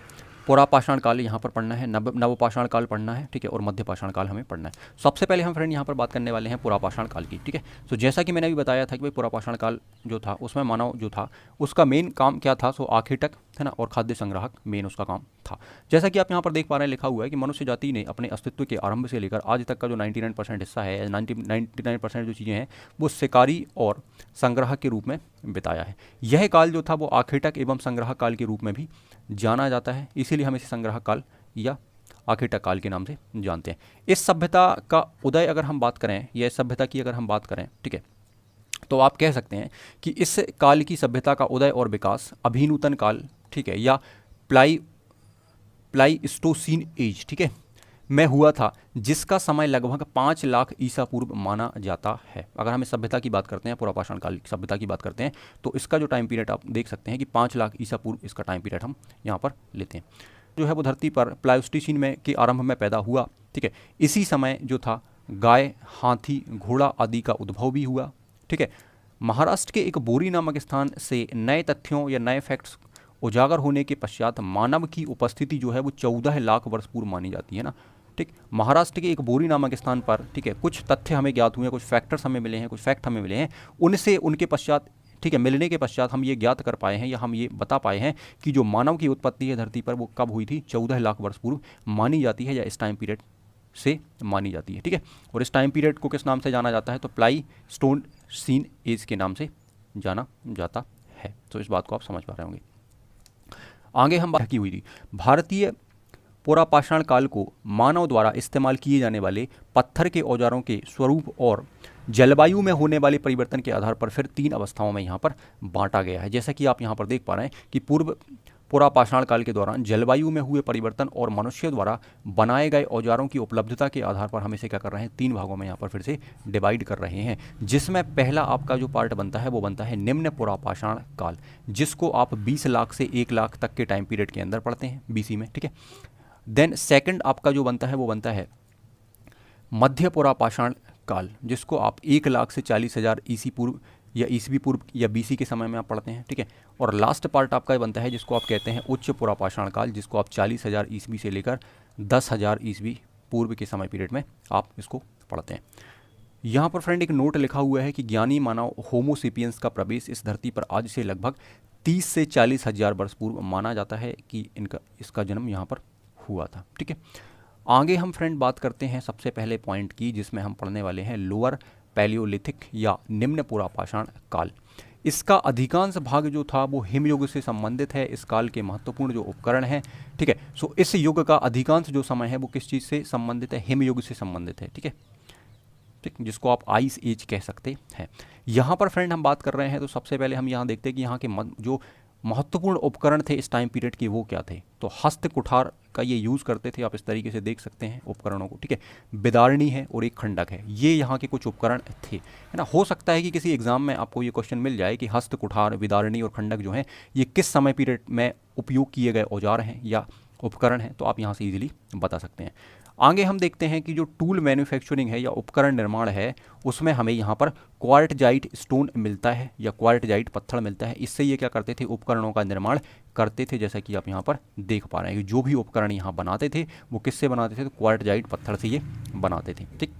पुरापाषाण काल यहाँ पर पढ़ना है, नवपाषाण काल पढ़ना है, ठीक है, और मध्य पाषाण काल हमें पढ़ना है। सबसे पहले हम फ्रेंड यहाँ पर बात करने वाले हैं पुरापाषाण काल की, ठीक है। तो जैसा कि मैंने भी बताया था कि भाई पुरापाषाण काल जो था उसमें मानव जो था उसका मेन काम क्या था, सो आखेटक है ना, और खाद्य संग्राहक मेन उसका काम था। जैसा कि आप यहाँ पर देख पा रहे हैं, लिखा हुआ है कि मनुष्य जाति ने अपने अस्तित्व के आरंभ से लेकर आज तक का जो 99% हिस्सा है, 99% जो चीज़ें हैं वो शिकारी और संग्राहक के रूप में बिताया है। यह काल जो था वो आखेटक एवं संग्राहक काल के रूप में भी जाना जाता है, इसीलिए हम इसे संग्राहक काल या आखेटक काल के नाम से जानते हैं। इस सभ्यता का उदय अगर हम बात करें या इस सभ्यता की अगर हम बात करें, ठीक है, तो आप कह सकते हैं कि इस काल की सभ्यता का उदय और विकास अभिनूतन काल, ठीक है, या प्लाईस्टोसीन एज, ठीक है, में हुआ था, जिसका समय लगभग 5 लाख ईसा पूर्व माना जाता है। अगर हम इस सभ्यता की बात करते हैं, पुरापाषाण काल की सभ्यता की बात करते हैं, तो इसका जो टाइम पीरियड आप देख सकते हैं कि 5 लाख ईसा पूर्व इसका टाइम पीरियड हम यहाँ पर लेते हैं। जो है वो धरती पर प्लाईस्टोसीन में के आरंभ में पैदा हुआ, ठीक है। इसी समय जो था गाय, हाथी, घोड़ा आदि का उद्भव भी हुआ, ठीक है। महाराष्ट्र के एक बोरी नामक स्थान से नए तथ्यों या नए फैक्ट्स उजागर होने के पश्चात मानव की उपस्थिति जो है वो 14 लाख वर्ष पूर्व मानी जाती है ना, ठीक। महाराष्ट्र के एक बोरी नामक स्थान पर, ठीक है, कुछ तथ्य हमें ज्ञात हुए हैं, कुछ फैक्टर्स हमें मिले हैं, कुछ फैक्ट हमें मिले हैं, उनसे उनके पश्चात, ठीक है, मिलने के पश्चात हम ये ज्ञात कर पाए हैं या हम ये बता पाए हैं कि जो मानव की उत्पत्ति है धरती पर वो कब हुई थी, 14 लाख वर्ष पूर्व मानी जाती है या इस टाइम पीरियड से मानी जाती है, ठीक है। और इस टाइम पीरियड को किस नाम से जाना जाता है, तो प्लाईस्टोसीन एज के नाम से जाना जाता है। तो इस बात को आप समझ पा रहे होंगे। आगे हम बात की हुई थी भारतीय पुरापाषाण काल को मानव द्वारा इस्तेमाल किए जाने वाले पत्थर के औजारों के स्वरूप और जलवायु में होने वाले परिवर्तन के आधार पर फिर 3 अवस्थाओं में यहाँ पर बांटा गया है। जैसा कि आप यहाँ पर देख पा रहे हैं कि पुरापाषाण काल के दौरान जलवायु में हुए परिवर्तन और मनुष्य द्वारा बनाए गए औजारों की उपलब्धता के आधार पर हम इसे क्या कर रहे हैं, 3 भागों में यहाँ पर फिर से डिवाइड कर रहे हैं। जिसमें पहला आपका जो पार्ट बनता है वो बनता है निम्न पुरापाषाण काल, जिसको आप 20 लाख से 1 लाख तक के टाइम पीरियड के अंदर पढ़ते हैं BC में, ठीक है। देन सेकंड आपका जो बनता है वो बनता है मध्य पुरापाषाण काल, जिसको आप 1 लाख से 40,000 ईसी पूर्व या ईसवी पूर्व या BC के समय में आप पढ़ते हैं, ठीक है। और लास्ट पार्ट आपका बनता है जिसको आप कहते हैं उच्च पुरापाषाण काल, जिसको आप 40,000 ईस्वी से लेकर 10,000 ईस्वी पूर्व के समय पीरियड में आप इसको पढ़ते हैं। यहाँ पर फ्रेंड एक नोट लिखा हुआ है कि ज्ञानी मानव होमोसेपियंस का प्रवेश इस धरती पर आज से लगभग 30 से 40 हजार वर्ष पूर्व माना जाता है कि इसका जन्म यहाँ पर हुआ था। ठीक है, आगे हम फ्रेंड बात करते हैं सबसे पहले पॉइंट की, जिसमें हम पढ़ने वाले हैं लोअर पैलियोलिथिक या निम्न पुरापाषाण काल। इसका अधिकांश भाग जो था वो हिमयुग से संबंधित है। इस काल के महत्वपूर्ण जो उपकरण हैं, ठीक है, सो इस युग का अधिकांश जो समय है वो किस चीज़ से संबंधित है? हिमयुग से संबंधित है। ठीक है, ठीक, जिसको आप आइस एज कह सकते हैं। यहाँ पर फ्रेंड हम बात कर रहे हैं तो सबसे पहले हम यहाँ देखते हैं कि यहाँ के जो महत्वपूर्ण उपकरण थे इस टाइम पीरियड के वो क्या थे। तो हस्त कुठार का ये यूज़ करते थे, आप इस तरीके से देख सकते हैं उपकरणों को। ठीक है, बिदारणी है और एक खंडक है, ये यहाँ के कुछ उपकरण थे, है ना। हो सकता है कि किसी एग्जाम में आपको ये क्वेश्चन मिल जाए कि हस्त कुठार, बिदारणी और खंडक जो है ये किस समय पीरियड में उपयोग किए गए औजार हैं या उपकरण हैं, तो आप यहाँ से ईजिली बता सकते हैं। आगे हम देखते हैं कि जो टूल मैन्युफैक्चरिंग है या उपकरण निर्माण है उसमें हमें यहाँ पर क्वार्टजाइट स्टोन मिलता है या क्वार्टजाइट पत्थर मिलता है। इससे ये क्या करते थे? उपकरणों का निर्माण करते थे, जैसा कि आप यहाँ पर देख पा रहे हैं कि जो भी उपकरण यहाँ बनाते थे वो किससे बनाते थे? तो क्वार्टजाइट पत्थर से ये बनाते थे। ठीक,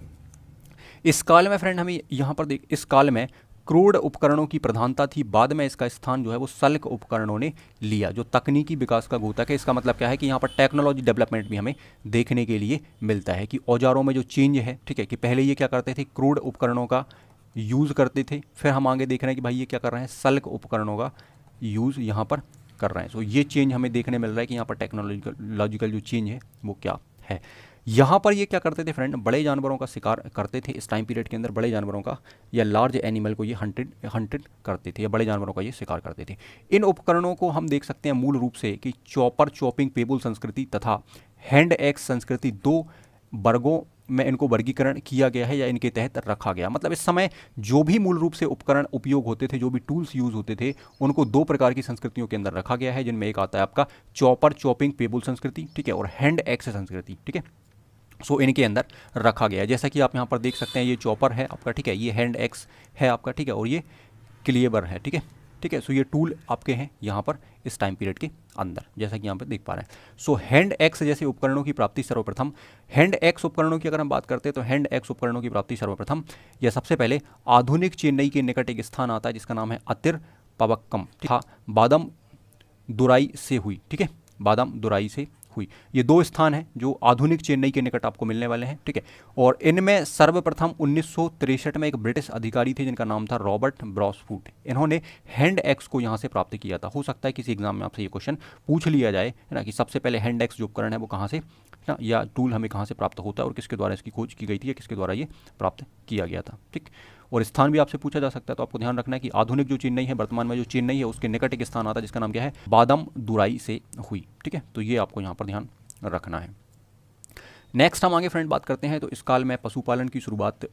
इस काल में फ्रेंड हमें यहाँ पर इस काल में क्रूड उपकरणों की प्रधानता थी। बाद में इसका स्थान जो है वो सल्क उपकरणों ने लिया, जो तकनीकी विकास का द्योतक है। इसका मतलब क्या है कि यहाँ पर टेक्नोलॉजी डेवलपमेंट भी हमें देखने के लिए मिलता है कि औजारों में जो चेंज है, ठीक है, कि पहले ये क्या करते थे? क्रूड उपकरणों का यूज़ करते थे, फिर हम आगे देख रहे हैं कि भाई ये क्या कर रहे हैं? सल्क उपकरणों का यूज़ यहाँ पर कर रहे हैं। सो ये चेंज हमें देखने मिल रहा है कि यहाँ पर टेक्नोलॉजिकल जो चेंज है वो क्या है। यहाँ पर ये क्या करते थे फ्रेंड? बड़े जानवरों का शिकार करते थे इस टाइम पीरियड के अंदर। बड़े जानवरों का या लार्ज एनिमल को ये हंटेड करते थे या बड़े जानवरों का ये शिकार करते थे। इन उपकरणों को हम देख सकते हैं मूल रूप से कि चॉपर, चॉपिंग पेबल संस्कृति तथा हैंड एक्स संस्कृति, दो वर्गों में इनको वर्गीकरण किया गया है या इनके तहत रखा गया। मतलब इस समय जो भी मूल रूप से उपकरण उपयोग होते थे, जो भी टूल्स यूज होते थे, उनको दो प्रकार की संस्कृतियों के अंदर रखा गया है, जिनमें एक आता है आपका चॉपर, चॉपिंग पेबल संस्कृति, ठीक है, और हैंड एक्स संस्कृति। ठीक है, सो इनके अंदर रखा गया है। जैसा कि आप यहाँ पर देख सकते हैं, ये चॉपर है आपका, ठीक है, ये हैंड एक्स है आपका, ठीक है, और ये क्लीवर है। ठीक है, ठीक है, सो ये टूल आपके हैं यहाँ पर इस टाइम पीरियड के अंदर, जैसा कि यहाँ पर देख पा रहे हैं। सो हैंड एक्स जैसे उपकरणों की प्राप्ति सर्वप्रथम, हैंड एक्स उपकरणों की अगर हम बात करते हैं तो हैंड एक्स उपकरणों की प्राप्ति सर्वप्रथम या सबसे पहले आधुनिक चेन्नई के निकट एक स्थान आता है जिसका नाम है अतिर पवक्कम, बादाम दुराई से हुई। ठीक है, बादाम दुराई से हुई। ये दो स्थान हैं जो आधुनिक चेन्नई के निकट आपको मिलने वाले हैं। ठीक है, और इनमें सर्वप्रथम 1963 में एक ब्रिटिश अधिकारी थे जिनका नाम था रॉबर्ट ब्रॉसफूट। इन्होंने हैंड एक्स को यहाँ से प्राप्त किया था। हो सकता है किसी एग्जाम में आपसे ये क्वेश्चन पूछ लिया जाए, है ना, कि सबसे पहले हैंड एक्स जो उपकरण है वो कहाँ से ना या टूल हमें कहाँ से प्राप्त होता है और किसके द्वारा इसकी खोज की गई थी या किसके द्वारा ये प्राप्त किया गया था। ठीक, और स्थान भी आपसे पूछा जा सकता है, तो आपको ध्यान रखना है कि आधुनिक जो चेन्नई है, वर्तमान में जो चेन्नई है, उसके निकट एक स्थान आता है जिसका नाम क्या है? बादाम दुराई से हुई। ठीक है, तो ये आपको यहाँ पर ध्यान रखना है। नेक्स्ट हम आगे फ्रेंड बात करते हैं। तो इस काल में पशुपालन की शुरुआत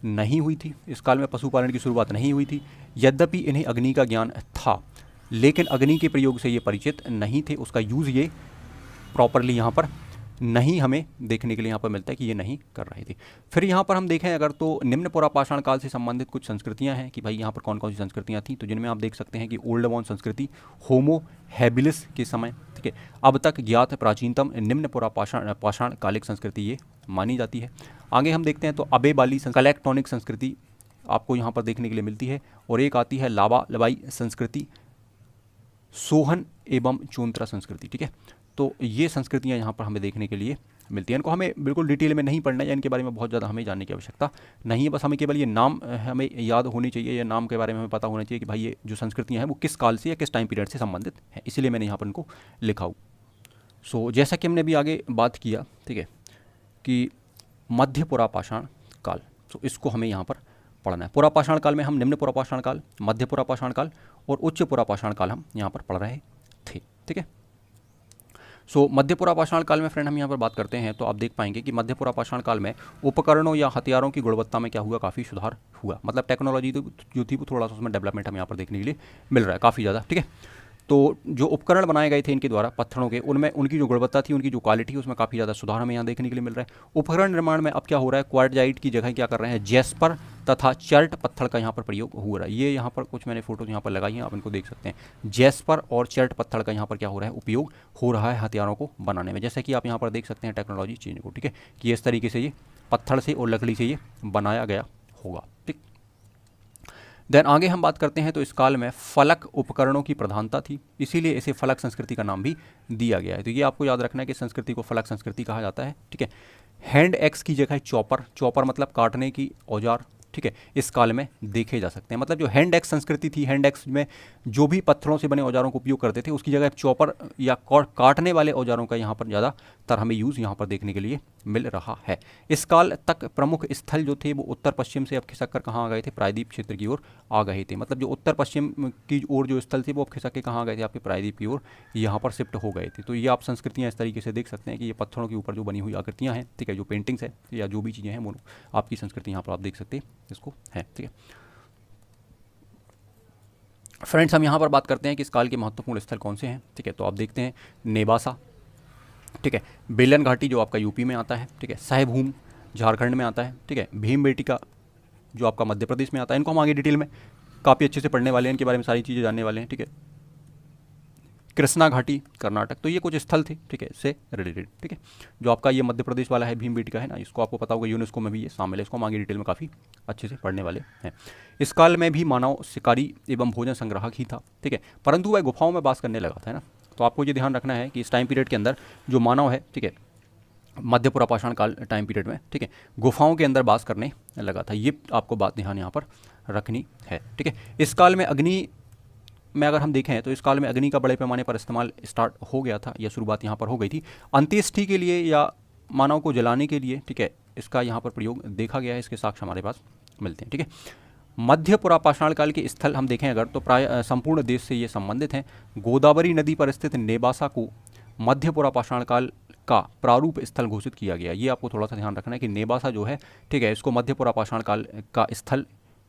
नहीं हुई थी। इस काल में पशुपालन की शुरुआत नहीं हुई थी, यद्यपि इन्हें अग्नि का ज्ञान था, लेकिन अग्नि के प्रयोग से ये परिचित नहीं थे। उसका यूज़ ये प्रॉपरली यहाँ पर नहीं हमें देखने के लिए यहाँ पर मिलता है कि ये नहीं कर रहे थे। फिर यहाँ पर हम देखें अगर तो निम्न पुरापाषाण काल से संबंधित कुछ संस्कृतियाँ हैं कि भाई यहाँ पर कौन कौन सी संस्कृतियाँ थीं, तो जिनमें आप देख सकते हैं कि ओल्ड वॉन संस्कृति होमो हैबिलिस के समय, ठीक है, अब तक ज्ञात प्राचीनतम निम्न पुरापाषाण कालिक संस्कृति ये मानी जाती है। आगे हम देखते हैं तो अबे वाली कलेक्ट्रॉनिक संस्कृति आपको यहाँ पर देखने के लिए मिलती है, और एक आती है लावा लबाई संस्कृति, सोहन एवं चोंत्रा संस्कृति। ठीक है, तो ये संस्कृतियाँ यहाँ पर हमें देखने के लिए मिलती हैं। इनको हमें बिल्कुल डिटेल में नहीं पढ़ना है या इनके बारे में बहुत ज़्यादा हमें जानने की आवश्यकता नहीं है, बस हमें केवल ये नाम हमें याद होनी चाहिए, या नाम के बारे में हमें पता होना चाहिए कि भाई ये जो संस्कृतियाँ हैं वो किस काल से या किस टाइम पीरियड से संबंधित हैं, इसीलिए मैंने यहाँ पर इनको लिखा हूँ। सो जैसा कि हमने अभी आगे बात किया, ठीक है, कि मध्य पुरापाषाण काल, तो इसको हमें यहाँ पर पढ़ना है। पुरापाषाण काल में हम निम्न पुरापाषाण काल, मध्य पुरापाषाण काल और उच्च पुरापाषाण काल हम यहाँ पर पढ़ रहे थे। ठीक है, सो मध्य पुरापाषाण काल में फ्रेंड हम यहाँ पर बात करते हैं तो आप देख पाएंगे कि मध्य पुरापाषाण काल में उपकरणों या हथियारों की गुणवत्ता में क्या हुआ? काफ़ी सुधार हुआ। मतलब टेक्नोलॉजी जो थी वो थोड़ा सा उसमें डेवलपमेंट हमें यहाँ पर देखने के लिए मिल रहा है काफ़ी ज़्यादा। ठीक है, तो जो उपकरण बनाए गए थे इनके द्वारा पत्थरों के, उनमें उनकी जो गुणवत्ता थी, उनकी जो क्वालिटी, उसमें काफ़ी ज़्यादा सुधार हमें यहाँ देखने के लिए मिल रहा है। उपकरण निर्माण में अब क्या हो रहा है? क्वार्टजाइट की जगह क्या कर रहे हैं? जेस्पर तथा चर्ट पत्थर का यहाँ पर प्रयोग हो रहा है। ये यहाँ पर कुछ मैंने फोटो यहाँ पर लगाई हैं, आप इनको देख सकते हैं। जेस्पर और चर्ट पत्थर का यहाँ पर क्या हो रहा है? उपयोग हो रहा है हथियारों को बनाने में, जैसे कि आप यहाँ पर देख सकते हैं टेक्नोलॉजी चेंज को। ठीक है, कि इस तरीके से ये पत्थर से और लकड़ी से ये बनाया गया होगा। ठीक, देन आगे हम बात करते हैं तो इस काल में फलक उपकरणों की प्रधानता थी, इसीलिए इसे फलक संस्कृति का नाम भी दिया गया है। तो ये आपको याद रखना है कि संस्कृति को फलक संस्कृति कहा जाता है। ठीक है, हैंड एक्स की जगह चॉपर, चॉपर मतलब काटने की औजार, ठीक है, इस काल में देखे जा सकते हैं। मतलब जो हैंड एक्स संस्कृति थी, हैंड एक्स में जो भी पत्थरों से बने औजारों का उपयोग करते थे उसकी जगह चॉपर या काटने वाले औजारों का यहाँ पर ज़्यादातर हमें यूज़ यहाँ पर देखने के लिए मिल रहा है। इस काल तक प्रमुख स्थल जो थे वो उत्तर पश्चिम से अब खिसक कर कहाँ आ गए थे, प्रायद्वीप क्षेत्र की ओर आ गए थे। मतलब जो उत्तर पश्चिम की ओर जो स्थल थे वो अब खिसक के कहाँ आ गए थे, आपके प्रायद्वीप की ओर यहाँ पर शिफ्ट हो गए थे। तो ये आप संस्कृतियाँ इस तरीके से देख सकते हैं कि ये पत्थरों के ऊपर जो बनी हुई आकृतियाँ हैं, ठीक है, जो पेंटिंग्स है या जो भी चीज़ें हैं वो आपकी संस्कृति यहाँ पर आप देख सकते हैं इसको है। ठीक है फ्रेंड्स, हम यहाँ पर बात करते हैं कि इस काल के महत्वपूर्ण स्थल कौन से हैं। ठीक है, तो आप देखते हैं नेवासा, ठीक है, बेलन घाटी जो आपका यूपी में आता है, ठीक है, सहभूम झारखंड में आता है, ठीक है, भीमबेटका जो आपका मध्य प्रदेश में आता है। इनको हम आगे डिटेल में काफ़ी अच्छे से पढ़ने वाले हैं, इनके बारे में सारी चीज़ें जानने वाले हैं। ठीक है, कृष्णा घाटी कर्नाटक, तो ये कुछ स्थल थे, ठीक है, इससे रिलेटेड। ठीक है, जो आपका ये मध्य प्रदेश वाला है भीमबेटका है ना, इसको आपको पता होगा यूनेस्को में भी ये शामिल है, इसको हम आगे डिटेल में काफ़ी अच्छे से पढ़ने वाले हैं। इस काल में भी मानव शिकारी एवं भोजन संग्राहक ही था, ठीक है, परंतु वह गुफाओं में वास करने लगा था, है ना। तो आपको ये ध्यान रखना है कि इस टाइम पीरियड के अंदर जो मानव है, ठीक है, मध्य पुरापाषाण काल टाइम पीरियड में, ठीक है, गुफाओं के अंदर वास करने लगा था। ये आपको बात ध्यान यहाँ पर रखनी है। ठीक है, इस काल में अग्नि में अगर हम देखें तो इस काल में अग्नि का बड़े पैमाने पर इस्तेमाल स्टार्ट हो गया था, या शुरुआत यहाँ पर हो गई थी अंत्येष्टि के लिए या मानव को जलाने के लिए। ठीक है, इसका यहाँ पर प्रयोग देखा गया है, इसके साक्ष्य हमारे पास मिलते हैं। ठीक है, मध्य पुरापाषाण काल के स्थल हम देखें अगर तो प्राय संपूर्ण देश से ये संबंधित हैं। गोदावरी नदी पर स्थित नेवासा को मध्य पुरापाषाण काल का प्रारूप स्थल घोषित किया गया। ये आपको थोड़ा सा ध्यान रखना है कि नेवासा जो है, ठीक है, इसको मध्य पुरापाषाण काल का स्थल,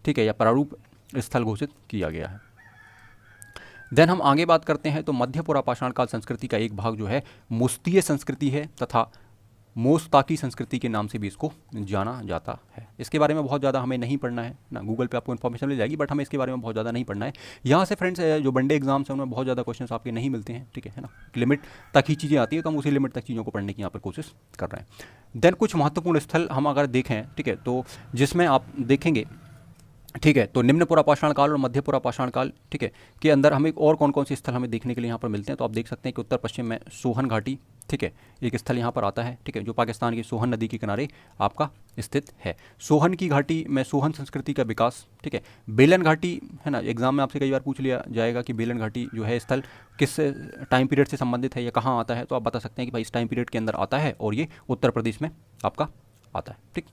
ठीक है, या प्रारूप स्थल घोषित किया गया है। देन हम आगे बात करते हैं तो मध्य पुरापाषाण काल संस्कृति का एक भाग जो है मुस्तीय संस्कृति है तथा मोस्ताकी संस्कृति के नाम से भी इसको जाना जाता है। इसके बारे में बहुत ज़्यादा हमें नहीं पढ़ना है ना, गूगल पे आपको इन्फॉर्मेशन मिल जाएगी, बट हमें इसके बारे में बहुत ज़्यादा नहीं पढ़ना है। यहाँ से फ्रेंड्स जो वनडे एग्जाम्स हैं उनमें बहुत ज़्यादा क्वेश्चंस आपके नहीं मिलते हैं, ठीक है ना, लिमिट तक ही चीज़ें आती है, तो हम उसी लिमिट तक चीज़ों को पढ़ने की यहाँ पर कोशिश कर रहे हैं। देन कुछ महत्वपूर्ण स्थल हम अगर देखें, ठीक है, तो जिसमें आप देखेंगे, ठीक है, तो निम्न पुरापाषाण काल और मध्य पुरापाषाण काल, ठीक है, के अंदर हमें और कौन कौन से स्थल हमें देखने के लिए यहाँ पर मिलते हैं। तो आप देख सकते हैं कि उत्तर पश्चिम में सोहन घाटी, ठीक है, एक स्थल यहाँ पर आता है, ठीक है, जो पाकिस्तान की सोहन नदी के किनारे आपका स्थित है। सोहन की घाटी में सोहन संस्कृति का विकास, ठीक है। बेलन घाटी है ना, एग्जाम में आपसे कई बार पूछ लिया जाएगा कि बेलन घाटी जो है स्थल किस टाइम पीरियड से संबंधित है या कहाँ आता है, तो आप बता सकते हैं कि भाई इस टाइम पीरियड के अंदर आता है और ये उत्तर प्रदेश में आपका आता है। ठीक,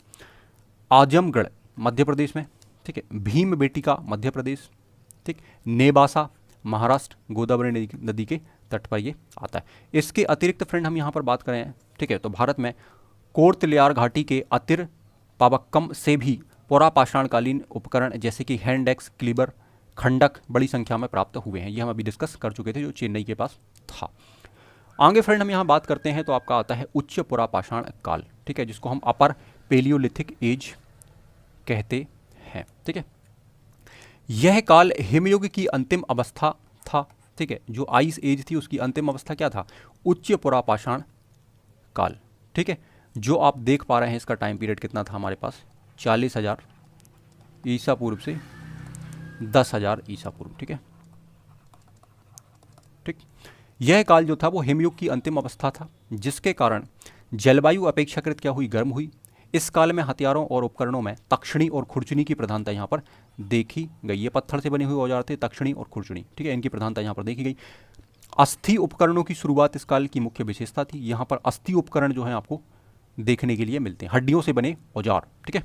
आजमगढ़ मध्य प्रदेश में, ठीक है, भीमबेटका मध्य प्रदेश, ठीक, नेवासा महाराष्ट्र, गोदावरी नदी के तट पर ये आता है। इसके अतिरिक्त फ्रेंड हम यहाँ पर बात करें, ठीक है, तो भारत में कोर्तल्यार घाटी के अतिर पावक्कम से भी पुरापाषाणकालीन उपकरण जैसे कि हैंड एक्स, क्लीबर, खंडक बड़ी संख्या में प्राप्त हुए हैं। ये हम अभी डिस्कस कर चुके थे, जो चेन्नई के पास था। आगे फ्रेंड हम यहाँ बात करते हैं तो आपका आता है उच्च पुरापाषाण काल, ठीक है, जिसको हम अपर पेलियोलिथिक एज कहते हैं। ठीक है, यह काल हिमयुग की अंतिम अवस्था था, ठीक है, जो आइस एज थी उसकी अंतिम अवस्था क्या था, उच्च पुरापाषाण काल। ठीक है, जो आप देख पा रहे हैं इसका टाइम पीरियड कितना था हमारे पास, 40,000 ईसा पूर्व से 10,000 ईसा पूर्व। ठीक है, ठीक, यह काल जो था वो हिमयुग की अंतिम अवस्था था, जिसके कारण जलवायु अपेक्षाकृत क्या हुई, गर्म हुई। इस काल में हथियारों और उपकरणों में तक्षणी और खुरचनी की प्रधानता यहाँ पर देखी गई। ये पत्थर से बने हुए औजार थे, तक्षणी और खुरचनी, ठीक है, इनकी प्रधानता यहाँ पर देखी गई। अस्थि उपकरणों की शुरुआत इस काल की मुख्य विशेषता थी। यहाँ पर अस्थि उपकरण जो है आपको देखने के लिए मिलते हैं, हड्डियों से बने औजार। ठीक है,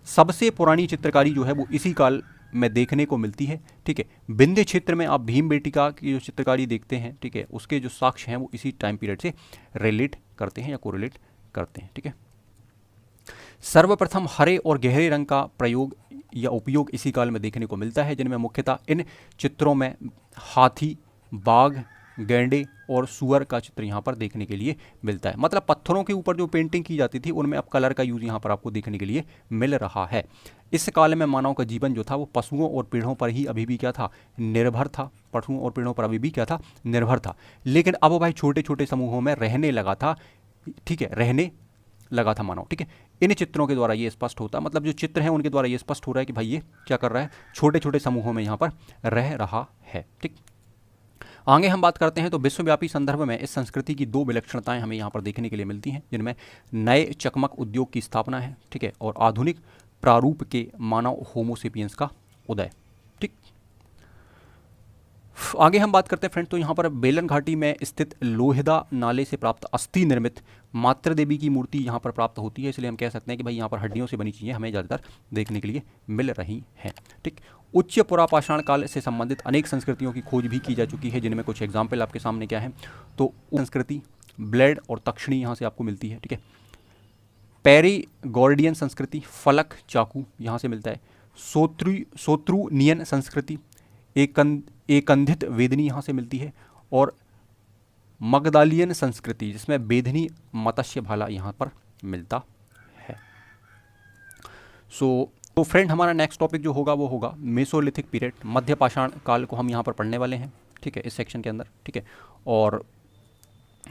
सबसे पुरानी चित्रकारी जो है वो इसी काल में देखने को मिलती है। ठीक है, विंध्य क्षेत्र में आप भीमबेटका की जो चित्रकारी देखते हैं, ठीक है, उसके जो साक्ष्य हैं वो इसी टाइम पीरियड से रिलेट करते हैं या कोरिलेट करते हैं। ठीक है, सर्वप्रथम हरे और गहरे रंग का प्रयोग या उपयोग इसी काल में देखने को मिलता है, जिनमें मुख्यतः इन चित्रों में हाथी, बाघ, गैंडे और सुअर का चित्र यहाँ पर देखने के लिए मिलता है। मतलब पत्थरों के ऊपर जो पेंटिंग की जाती थी उनमें अब कलर का यूज़ यहाँ पर आपको देखने के लिए मिल रहा है। इस काल में मानव का जीवन जो था वो पशुओं और पेड़ों पर ही अभी भी क्या था, निर्भर था। पशुओं और पेड़ों पर अभी भी क्या था, निर्भर था। लेकिन अब भाई छोटे छोटे समूहों में रहने लगा था, ठीक है, रहने लगा था मानव, ठीक है। इन चित्रों के द्वारा ये स्पष्ट होता है, मतलब जो चित्र हैं उनके द्वारा ये स्पष्ट हो रहा है कि भाई ये क्या कर रहा है, छोटे छोटे समूहों में यहाँ पर रह रहा है, ठीक। आगे हम बात करते हैं तो विश्वव्यापी संदर्भ में इस संस्कृति की 2 विलक्षणताएं हमें यहाँ पर देखने के लिए मिलती हैं, जिनमें नए चकमक उद्योग की स्थापना है, ठीक है, और आधुनिक प्रारूप के मानव होमोसेपियंस का उदय, ठीक। आगे हम बात करते हैं फ्रेंड, तो यहाँ पर बेलन घाटी में स्थित लोहिदा नाले से प्राप्त अस्थि निर्मित मातृ देवी की मूर्ति यहाँ पर प्राप्त होती है, इसलिए हम कह सकते हैं कि भाई यहाँ पर हड्डियों से बनी चीज़ें हमें ज़्यादातर देखने के लिए मिल रही हैं, ठीक। उच्च पुरापाषाण काल से संबंधित अनेक संस्कृतियों की खोज भी की जा चुकी है, जिनमें कुछ एग्जाम्पल आपके सामने क्या है, तो संस्कृति ब्लेड और तक्षिणी यहाँ से आपको मिलती है, ठीक है। पेरीगोर्डियन संस्कृति फलक चाकू यहाँ से मिलता है। सोत्रुनियन संस्कृति एकंधित वेदनी यहाँ से मिलती है, और मगदालियन संस्कृति जिसमें बेधनी मत्स्य भाला यहाँ पर मिलता है। तो फ्रेंड हमारा नेक्स्ट टॉपिक जो होगा वो होगा मेसोलिथिक पीरियड, मध्य पाषाण काल को हम यहाँ पर पढ़ने वाले हैं, ठीक है, इस सेक्शन के अंदर, ठीक है। और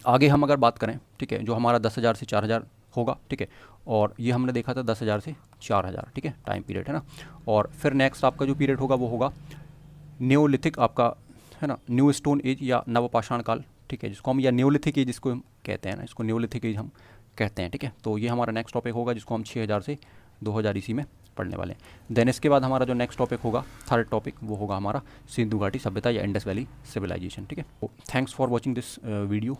आगे हम अगर बात करें, ठीक है, जो हमारा 10,000 से 4,000 होगा, ठीक है, और ये हमने देखा था 10,000 से 4,000, ठीक है, टाइम पीरियड है ना। और फिर नेक्स्ट आपका जो पीरियड होगा वो होगा न्योलिथिक आपका, है ना, न्यू स्टोन एज या नवपाषाण काल, ठीक है, जिसको हम, या न्योलिथिक एज जिसको हम कहते हैं ना, इसको न्योलिथिक एज हम कहते हैं, ठीक है। तो ये हमारा नेक्स्ट टॉपिक होगा जिसको हम 6,000 से 2,000 ईस्वी में पढ़ने वाले हैं। देन इसके बाद हमारा जो नेक्स्ट टॉपिक होगा, थर्ड टॉपिक, वो होगा हमारा सिंधु घाटी सभ्यता या इंडस वैली सिविलाइजेशन, ठीक है। Thanks for watching this video.